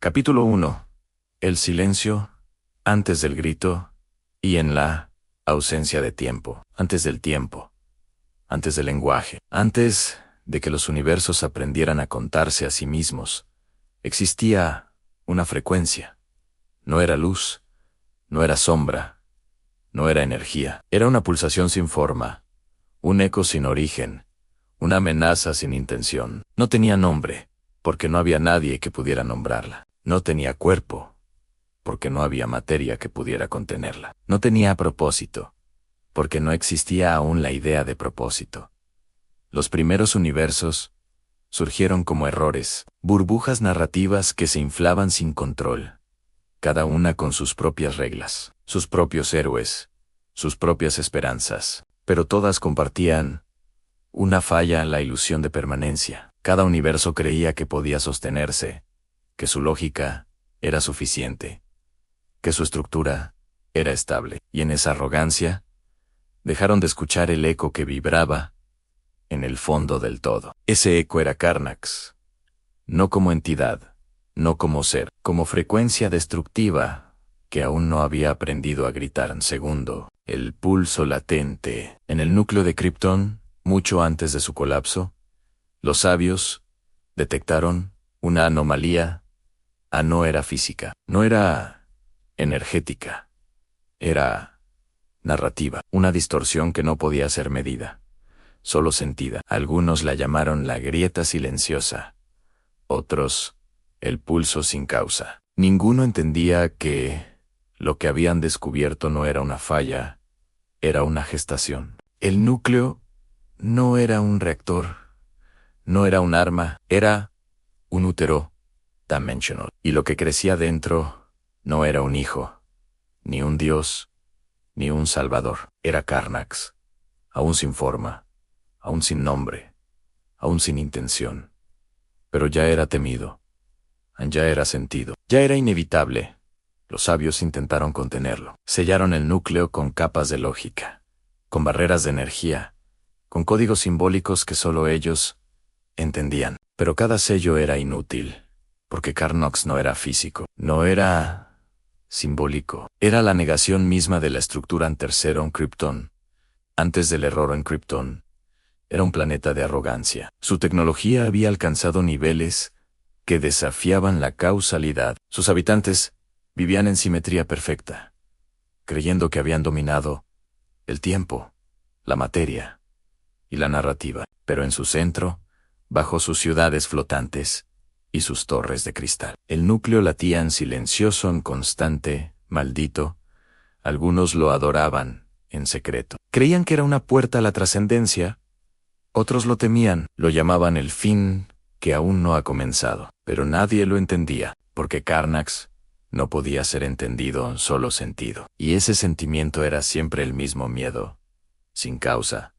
Capítulo 1. El silencio, antes del grito, y en la ausencia de tiempo, antes del tiempo, antes del lenguaje, antes de que los universos aprendieran a contarse a sí mismos, existía una frecuencia. No era luz, no era sombra, no era energía. Era una pulsación sin forma, un eco sin origen, una amenaza sin intención. No tenía nombre, porque no había nadie que pudiera nombrarla. No tenía cuerpo, porque no había materia que pudiera contenerla. No tenía propósito, porque no existía aún la idea de propósito. Los primeros universos surgieron como errores, burbujas narrativas que se inflaban sin control, cada una con sus propias reglas, sus propios héroes, sus propias esperanzas, pero todas compartían una falla en la ilusión de permanencia. Cada universo creía que podía sostenerse, que su lógica era suficiente, que su estructura era estable, y en esa arrogancia dejaron de escuchar el eco que vibraba en el fondo del todo. Ese eco era Karnax, no como entidad, no como ser, como frecuencia destructiva que aún no había aprendido a gritar. Segundo, el pulso latente. En el núcleo de Krypton, mucho antes de su colapso, los sabios detectaron una anomalía. No era física, no era energética, era narrativa, una distorsión que no podía ser medida, solo sentida. Algunos la llamaron la grieta silenciosa, otros el pulso sin causa. Ninguno entendía que lo que habían descubierto no era una falla, era una gestación. El núcleo no era un reactor, no era un arma, era un útero dimensional. Y lo que crecía dentro no era un hijo, ni un dios, ni un salvador. Era Karnax, aún sin forma, aún sin nombre, aún sin intención. Pero ya era temido, ya era sentido, ya era inevitable. Los sabios intentaron contenerlo. Sellaron el núcleo con capas de lógica, con barreras de energía, con códigos simbólicos que solo ellos entendían. Pero cada sello era inútil, porque Karnax no era físico, no era simbólico. Era la negación misma de la estructura antercero en Krypton. Antes del error en Krypton, era un planeta de arrogancia. Su tecnología había alcanzado niveles que desafiaban la causalidad. Sus habitantes vivían en simetría perfecta, creyendo que habían dominado el tiempo, la materia y la narrativa. Pero en su centro, bajo sus ciudades flotantes y sus torres de cristal, el núcleo latía en silencioso, en constante, maldito. Algunos lo adoraban en secreto. Creían que era una puerta a la trascendencia. Otros lo temían, lo llamaban el fin que aún no ha comenzado. Pero nadie lo entendía, porque Karnax no podía ser entendido en solo sentido. Y ese sentimiento era siempre el mismo miedo, sin causa.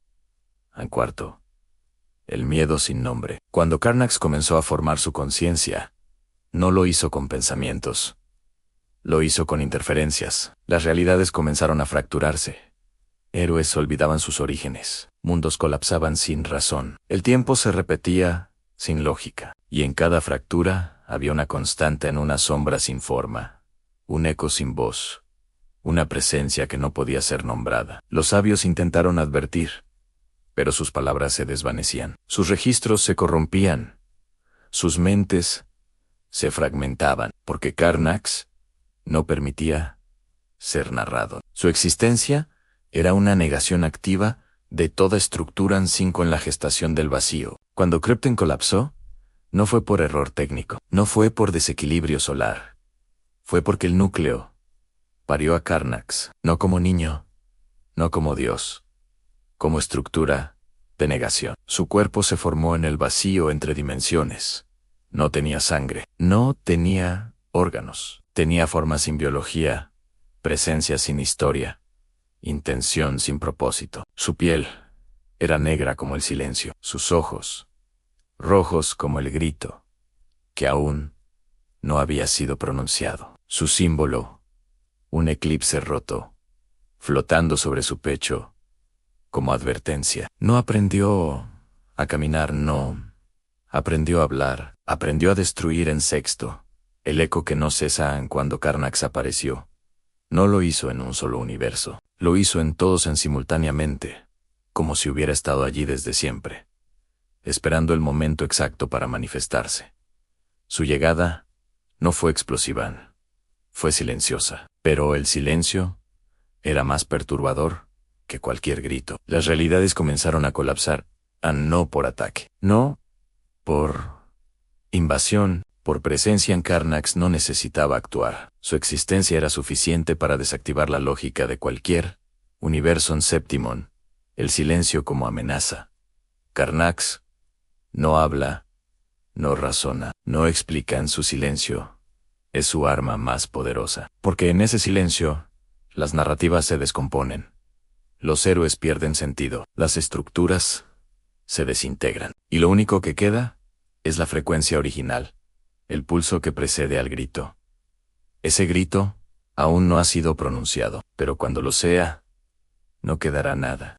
En cuarto, el miedo sin nombre. Cuando Karnax comenzó a formar su conciencia, no lo hizo con pensamientos. Lo hizo con interferencias. Las realidades comenzaron a fracturarse. Héroes olvidaban sus orígenes. Mundos colapsaban sin razón. El tiempo se repetía sin lógica. Y en cada fractura había una constante en una sombra sin forma, un eco sin voz, una presencia que no podía ser nombrada. Los sabios intentaron advertir, pero sus palabras se desvanecían. Sus registros se corrompían. Sus mentes se fragmentaban, porque Karnax no permitía ser narrado. Su existencia era una negación activa de toda estructura en sí con la gestación del vacío. Cuando Krypton colapsó, no fue por error técnico, no fue por desequilibrio solar. Fue porque el núcleo parió a Karnax, no como niño, no como Dios, como estructura de negación. Su cuerpo se formó en el vacío entre dimensiones. No tenía sangre, no tenía órganos, tenía forma sin biología, presencia sin historia, intención sin propósito. Su piel era negra como el silencio, sus ojos rojos como el grito, que aún no había sido pronunciado. Su símbolo, un eclipse roto, flotando sobre su pecho, como advertencia. No aprendió a caminar, no. Aprendió a hablar, aprendió a destruir en sexto, El eco que no cesa cuando Carnax apareció. No lo hizo en un solo universo, lo hizo en todos simultáneamente, como si hubiera estado allí desde siempre, esperando el momento exacto para manifestarse. Su llegada no fue explosiva, fue silenciosa, pero el silencio era más perturbador que cualquier grito. Las realidades comenzaron a colapsar, no por ataque, no por invasión, por presencia. En Carnax no necesitaba actuar. Su existencia era suficiente para desactivar la lógica de cualquier universo en Septimon, el silencio como amenaza. Carnax no habla, no razona, no explica. En su silencio es su arma más poderosa, porque en ese silencio las narrativas se descomponen, los héroes pierden sentido, las estructuras se desintegran, y lo único que queda es la frecuencia original, el pulso que precede al grito. Ese grito aún no ha sido pronunciado, pero cuando lo sea, no quedará nada.